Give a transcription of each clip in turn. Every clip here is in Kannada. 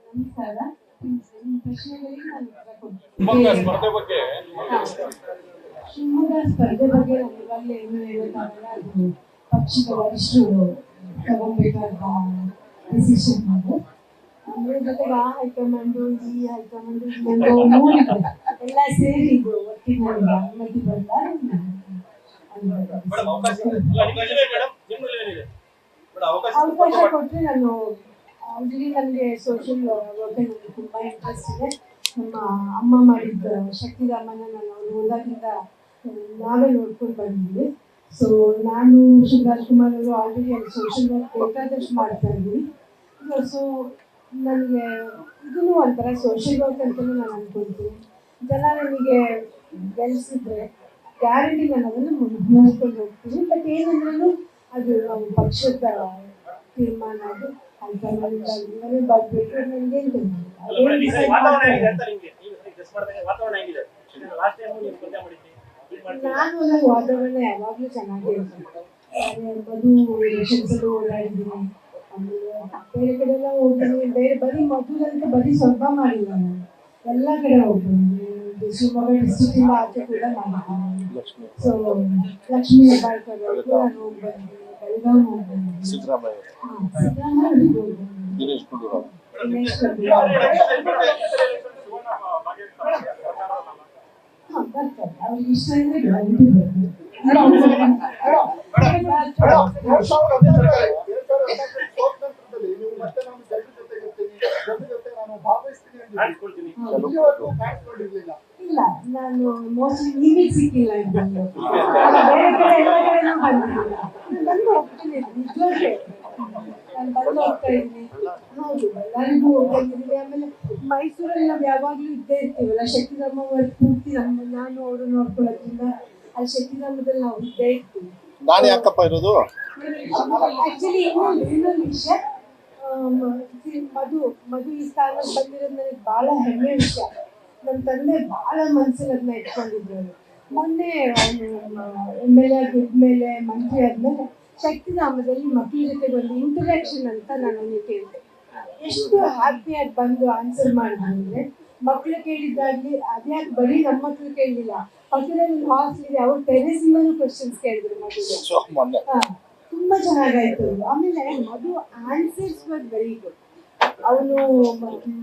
ನಮಸ್ಕಾರ. ನಿಮ್ಮ ಪ್ರಶ್ನೆಗಳಿಗೆ ನಾನು ಉತ್ತರ ಶಿವಮೊಗ್ಗ ಕೊಡ್ತೀನಿ. ಸ್ಪರ್ಧೆ ಬಗ್ಗೆ ಶಿವಮೊಗ್ಗ ಸ್ಪರ್ಧೆ ಬಗ್ಗೆ ನಾನು ಇವಾಗಲೇ ಏನು ಹೇಳೋಕ್ಕಾಗಲ್ಲ. ಅದು ಪಕ್ಷದ ವರಿಷ್ಠರು ತಗೊಬೇಕಾದ ಡಿಸಿಷನ್ ಅದು. ಅದ್ರ ಜೊತೆಗೆ ಆ ಹೈಕಮಾಂಡು ಈ ಹೈಕಮಾಂಡು ಇನ್ನೊಂದು ಮೂರಿದೆ ಎಲ್ಲ ಸೇರಿ ಇದು ಒಟ್ಟಿನಲ್ಲಿ ಅನುಮತಿ ಬಂದಾಗ ಅವಕಾಶ ಕೊಟ್ಟರೆ ನಾನು ಆಲ್ರೆಡಿ ನನಗೆ ಸೋಷಿಯಲ್ ವರ್ಕ್ ನನಗೆ ತುಂಬ ಇಂಟ್ರೆಸ್ಟ್ ಇದೆ. ನಮ್ಮ ಅಮ್ಮ ಮಾಡಿದ್ದ ಶಕ್ತಿಧಾಮನ ನಾನು ಅವ್ರು ಹೋದಾಗಿಂದ ನಾವೇ ನೋಡ್ಕೊಂಡು ಬಂದಿದ್ವಿ. ಸೊ ನಾನು ಶಿವರಾಜ್ ಕುಮಾರ್ ಅವರು ಆಲ್ರೆಡಿ ಅಲ್ಲಿ ಸೋಷಿಯಲ್ ವರ್ಕ್ ಬೇಕಾದಷ್ಟು ಮಾಡ್ತಾ ಇದ್ವಿ. ಸೊ ನನಗೆ ಇದೂ ಒಂಥರ ಸೋಷಿಯಲ್ ವರ್ಕ್ ಅಂತಲೂ ನಾನು ಅಂದ್ಕೊಳ್ತೀನಿ. ಜನ ನನಗೆ ಗೆಲ್ಲಿಸಿದ್ರೆ ಗ್ಯಾರಂಟಿ ನಾನು ಅದನ್ನು ಮುಂದುವರ್ಸ್ಕೊಂಡು ಹೋಗ್ತೀನಿ. ಬಟ್ ಏನಂದ್ರೂ ಅದು ನಮ್ಮ ಪಕ್ಷದ ತೀರ್ಮಾನ. ಅದು ಹೈಕಮಾಂಡ್ ಬರ್ಬಿಟ್ರೆ ನನಗೇನು ನಾನು ಹೋದಾಗ ವಾತಾವರಣ ಯಾವಾಗಲೂ ಚೆನ್ನಾಗೇ ಇರ್ತದೆ. ಮಧು ಎಲೆಕ್ಷನ್ಸಲ್ಲೂ ಓಡಾಡಿದ್ದೀನಿ, ಆಮೇಲೆ ಬೇರೆ ಕಡೆ ಎಲ್ಲ ಹೋಗ್ತೀನಿ. ಬೇರೆ ಬರೀ ಮಧುರಂತ ಬರೀ ಸ್ವಲ್ಪ ಮಾಡಿಲ್ಲ, ನಾನು ಎಲ್ಲ ಕಡೆ ಹೋಗ್ತೀನಿ. ಶಿವಮೊಗ್ಗ ಡಿಸ್ಟ್ರಿಕ್ಟಿಂದ ಆಚೆ ಕೂಡ ಮಾಡಿದ್ದೀನಿ. ಸೊ ಲಕ್ಷ್ಮೀ ಹೆಬ್ಬಾಳ್ಕರ್ ಅವ್ರಿಗೂ ನಾನು ಹೋಗಿ ಬಂದಿದ್ದೀನಿ, ಬೆಳಗಾವಿ ಹೋಗಿ ಬಂದಿದ್ದೀನಿ, ಸಿದ್ದರಾಮಯ್ಯ ದಿನೇಶ್ ಗುಂಡೂರಾವ್ ಬರ್ತಾರೆ. ಅವ್ರಿಗೆ ಇಷ್ಟ ಇದ್ರೆ ಗ್ಯಾರಂಟಿ ಬರ್ತಾರೆ. ಇಲ್ಲ, ನಾನು ಮೋಸ್ಟ್ಲಿ ನಿಮಗೆ ಸಿಕ್ಕಿಲ್ಲ, ಬೇರೆ ಕಡೆ ಎಲ್ಲ ಕಡೆನೂ ಬಂದಿಲ್ಲ. ಬಂದು ಹೋಗ್ತೀನಿ, ನಿಜವಾಗ್ಲೇ ನಾನು ಬಂದು ಹೋಗ್ತಾ ಇದ್ದೀನಿ. ಹೌದು, ಬಳ್ಳಾರಿಗೂ ಹೋಗ್ತಾ ಇದ್ದೀನಿ. ಆಮೇಲೆ ಮೈಸೂರಲ್ಲಿ ನಾವು ಯಾವಾಗಲೂ ಇದ್ದೇ ಇರ್ತೀವಲ್ಲ, ಶಕ್ತಿಧಾಮ ವರ್ಕ್ ಪೂರ್ತಿ ನಾನು ಅವರು ನೋಡ್ಕೊಳ್ಳೋದ್ರಿಂದ ಅಲ್ಲಿ ಶಕ್ತಿಧಾಮದಲ್ಲಿ ನಾವು ಇದ್ದೇ ಇರ್ತೀವಿ. ನಾನು ಯಾಕಪ್ಪ ಇರೋದು ಆಕ್ಚುಲಿ ಇನ್ನೊಂದು ವಿಷಯ, ಮಧು ಈ ಸ್ಥಾನಕ್ಕೆ ಬಂದಿರೋದು ನನಗೆ ಭಾಳ ಹೆಮ್ಮೆ ವಿಷಯ. ನನ್ನ ತಂದೆ ಭಾಳ ಮನಸ್ಸಲ್ಲಿ ಅದನ್ನ ಇಟ್ಕೊಂಡಿದ್ರು. ಮೊನ್ನೆ MLA ಆಗಿದ್ಮೇಲೆ ಮಂತ್ರಿ ಆದಮೇಲೆ ಶಕ್ತಿಧಾಮದಲ್ಲಿ ಮಕ್ಕಳ ಜೊತೆಗೆ ಒಂದು ಇಂಟರಾಕ್ಷನ್ ಅಂತ ನಾನು ಅವನಿಗೆ ಕೇಳಿದೆ. ಎಷ್ಟು ಹ್ಯಾಪಿಯಾಗಿ ಬಂದು ಆನ್ಸರ್ ಮಾಡಿದ್ರು ಅಂದರೆ, ಮಕ್ಕಳು ಕೇಳಿದ್ದಾಗಲಿ ಅದ್ಯಾಕೆ ಬರೀ ನಮ್ಮ ಮಕ್ಕಳು ಕೇಳಲಿಲ್ಲ, ಪಕ್ಕದಲ್ಲಿ ಒಂದು ಹಾಸ್ಟೆಲ್ ಇದೆ, ಅವ್ರು ಟೆರೆಸಿಂದಲೂ ಕ್ವಶನ್ಸ್ ಕೇಳಿದ್ರು ಮಗುಗೆ. ತುಂಬ ಚೆನ್ನಾಗಾಯ್ತು. ಆಮೇಲೆ ಮಧು ಆನ್ಸರ್ಸ್ ವಾಸ್ ವೆರಿ ಗುಡ್. ಅವನು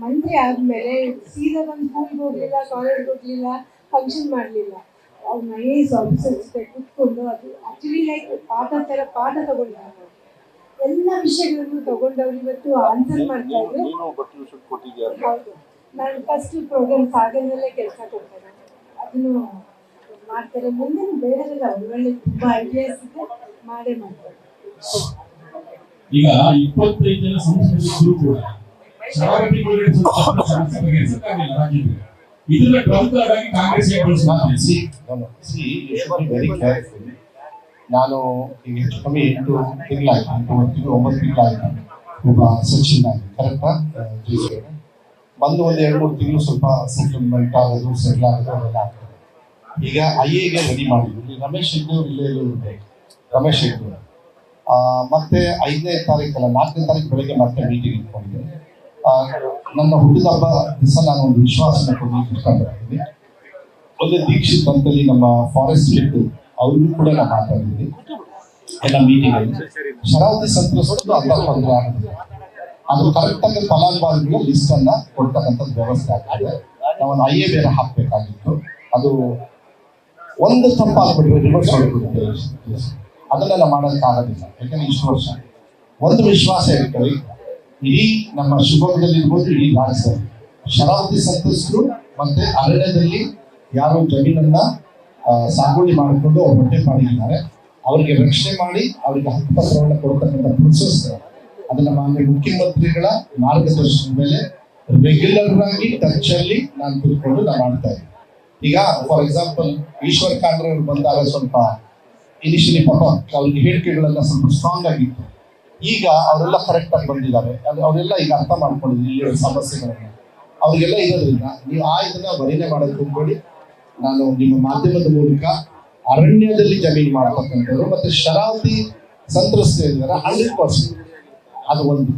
ಮಂತ್ರಿ ಆದಮೇಲೆ ಸೀದಾ ಒಂದು ಸ್ಕೂಲ್ಗೆ ಹೋಗಲಿಲ್ಲ, ಕಾಲೇಜ್ಗೆ ಹೋಗಲಿಲ್ಲ, ಫಂಕ್ಷನ್ ಮಾಡಲಿಲ್ಲ. ಅವ್ನ IAS ಆಫೀಸರ್ ಜೊತೆ ಕೂತ್ಕೊಂಡು ಅದು ಆ್ಯಕ್ಚುಲಿ ಲೈಕ್ ಪಾಠ ತಗೊಂಡಿದ್ದಾರೆ. ಎಲ್ಲ ವಿಷಯಗಳನ್ನು ತಗೊಂಡವ್ರು ಇವತ್ತು ಆನ್ಸರ್ ಮಾಡ್ತಾ ಇದ್ರು. ಹೌದು, ನಾನು ಫಸ್ಟ್ ಪ್ರೋಗ್ರಾಮ್ ಸಾಗರದಲ್ಲೇ ಕೆಲಸ ಕೊಡ್ತೇನೆ, ಅದನ್ನು ಮಾಡ್ತಾರೆ. ಮುಂದೆ ಬೇರೆಲ್ಲ ಒಳ್ಳೊಳ್ಳೆ ತುಂಬ ಐಡಿಯಾಸ್ ಇದೆ, ಮಾಡೇ ಮಾಡ್ತಾರೆ. ಈಗ 25 ಜನ ಸಂಸದರು ಕೂಡ ಇದನ್ನ ಪ್ರಮುಖವಾಗಿ ಕಾಂಗ್ರೆಸ್ ವೆರಿ ಕೇರ್ಫುಲ್. ನಾನು ಈಗ ಹೆಚ್ಚು ಕಮ್ಮಿ 8 ತಿಂಗಳಾಯ್ತು, 8 ತಿಂಗಳು 9 ತಿಂಗಳಾಯ್ತು ಒಬ್ಬ ಸಚಿನ್ ಆಗಿ ಕರೆಕ್ಟಾ ಬಂದು ಒಂದು 2-3 ತಿಂಗಳು ಸ್ವಲ್ಪ ಸೆಟಲ್ಮೆಂಟ್ ಆಗೋದು, ಸೆಟ್ಲ್ ಆಗೋದು ಅದೆಲ್ಲ ಆಗ್ತದೆ. ಈಗ IA ರೆಡಿ ಮಾಡಿದ್ವಿ. ರಮೇಶ್ ಹೆಗ್ಡೆ ಇಲ್ಲೇ ಇರಬೇಕು. ರಮೇಶ್ ಹೆಗ್ಡೆ ಮತ್ತೆ 5ನೇ ತಾರೀಕಲ್ಲ 4ನೇ ತಾರೀಕು ಬೆಳಗ್ಗೆ ಮತ್ತೆ ಮೀಟಿಂಗ್ ಇಟ್ಕೊಂಡಿದ್ದೆ. ನನ್ನ ಹುಟ್ಟಿದ ಹಬ್ಬ ದಿವಸ ನಾನು ಒಂದು ವಿಶ್ವಾಸನ ಕೊಡಲಿಕ್ಕೆ ಇಷ್ಟಪಡ್ತೀನಿ. ಒಂದು ದೀಕ್ಷಿತ್ ಅಂತಲ್ಲಿ ನಮ್ಮ ಫಾರೆಸ್ಟ್ ಹೆಡ್ ಅವ್ರಿಗೂ ಕೂಡ ನಾನು ಮಾತಾಡಿದ್ದೀನಿ ಎಲ್ಲ ಮೀಟಿಂಗಲ್ಲಿ. ಶರಾವತಿ ಸಂತ್ರಸ್ತರು ಅಂತ ತೊಂದರೆ ಆಗುತ್ತೆ, ಅದು ಕರೆಕ್ಟಾಗಿ ಫಲಾನುಭವಿಗಳ ಲಿಸ್ಟ್ ಅನ್ನ ಕೊಡ್ತಕ್ಕಂಥದ್ದು ವ್ಯವಸ್ಥೆ ಆಗ್ತದೆ. ನಾವೊಂದು IA ಬೇರೆ ಹಾಕಬೇಕಾಗಿತ್ತು, ಅದು ಒಂದು ತಪ್ಪಾಗ್ಬಿಟ್ರೆ ರಿವರ್ಸ್ ಹೊರಬಿಡುತ್ತೆ. ಅದನ್ನೆಲ್ಲ ಮಾಡೋದಕ್ಕಾಗೋದಿಲ್ಲ, ಯಾಕಂದ್ರೆ ಇಷ್ಟು ವರ್ಷ ಒಂದು ವಿಶ್ವಾಸ ಇರ್ತದೆ. ಇಡೀ ನಮ್ಮ ಶಿವಮೊಗ್ಗದಲ್ಲಿ ಇರ್ಬೋದು, ಇಡೀ ರಾಜ್ಯದಲ್ಲಿ ಶರಾವತಿ ಸಂತ್ರಸ್ತರು ಮತ್ತೆ ಅರಣ್ಯದಲ್ಲಿ ಯಾರು ಜಮೀನನ್ನ ಸಾಗುವಳಿ ಮಾಡಿಕೊಂಡು ಅವ್ರು ಹೊಟ್ಟೆ ಮಾಡಿದ್ದಾರೆ, ಅವರಿಗೆ ರಕ್ಷಣೆ ಮಾಡಿ ಅವರಿಗೆ ಹಕ್ಕುಪತ್ರವನ್ನು ಕೊಡ್ತಕ್ಕಂಥ ಪ್ರೊಸೆಸ್ ಅದನ್ನ ಮಾನ್ಯ ಮುಖ್ಯಮಂತ್ರಿಗಳ ಮಾರ್ಗದರ್ಶನದ ಮೇಲೆ ರೆಗ್ಯುಲರ್ ಆಗಿ ಟಚ್ ಅಲ್ಲಿ ನಾನು ತಿಳ್ಕೊಂಡು ನಾವು ಮಾಡ್ತಾ ಇದ್ದೀನಿ. ಈಗ ಫಾರ್ ಎಕ್ಸಾಂಪಲ್ ಈಶ್ವರ್ ಖಂಡ್ರೆ ಅವರು ಬಂದಾಗ ಸ್ವಲ್ಪ ಇನಿಷಿಯಲಿ ಪಾಪ ಅವ್ರಿಗೆ ಹೇಳಿಕೆಗಳೆಲ್ಲ ಸ್ವಲ್ಪ ಸ್ಟ್ರಾಂಗ್ ಆಗಿತ್ತು. ಈಗ ಅವರೆಲ್ಲ ಕರೆಕ್ಟ್ ಆಗಿ ಬಂದಿದ್ದಾರೆ, ಅವರೆಲ್ಲ ಈಗ ಅರ್ಥ ಮಾಡ್ಕೊಂಡಿದ್ರು ಇಲ್ಲಿ ಸಮಸ್ಯೆಗಳನ್ನ. ಅವ್ರಿಗೆಲ್ಲ ಇರೋದ್ರಿಂದ ನೀವು ಇದನ್ನ ವರಿನೇ ಮಾಡೋದಕ್ಕೆ ಹೋಗ್ಬೇಡಿ. ನಾನು ನಿಮ್ಮ ಮಾಧ್ಯಮದ ಮೂಲಕ ಅರಣ್ಯದಲ್ಲಿ ಜಮೀನು ಮಾಡತಕ್ಕಂಥವ್ರು ಮತ್ತೆ ಶರಾವತಿ ಸಂತ್ರಸ್ತರಿದ್ದಾರೆ 100% ಅದು ಒಂದು.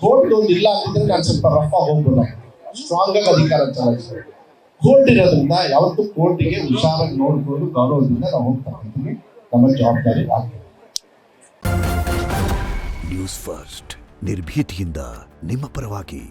ಕೋರ್ಟ್ ಒಂದು ಇಲ್ಲ ಅಂತಿದ್ರೆ ನಾನು ಸ್ವಲ್ಪ ರಫ್ ಆಗಿ ಹೋಗ್ಬೋದು, ಸ್ಟ್ರಾಂಗ್ ಆಗಿ ಅಧಿಕಾರ ಚಲಾಯಿಸ್ಬೋದು. ಕೋರ್ಟ್ ಇರೋದ್ರಿಂದ ಯಾವತ್ತೂ ಕೋರ್ಟಿಗೆ ಹುಷಾರಾಗಿ ನೋಡಿಕೊಂಡು ಗೌರವದಿಂದ ನಾವು ಹೋಗ್ತಕ್ಕಂಥದ್ದು ನಮ್ಮ ಜವಾಬ್ದಾರಿ ಆಗ್ತದೆ. ನ್ಯೂಸ್ ಫಸ್ಟ್ ನಿರ್ಭೀತಿಯಿಂದ ನಿಮ್ಮ ಪರವಾಗಿ.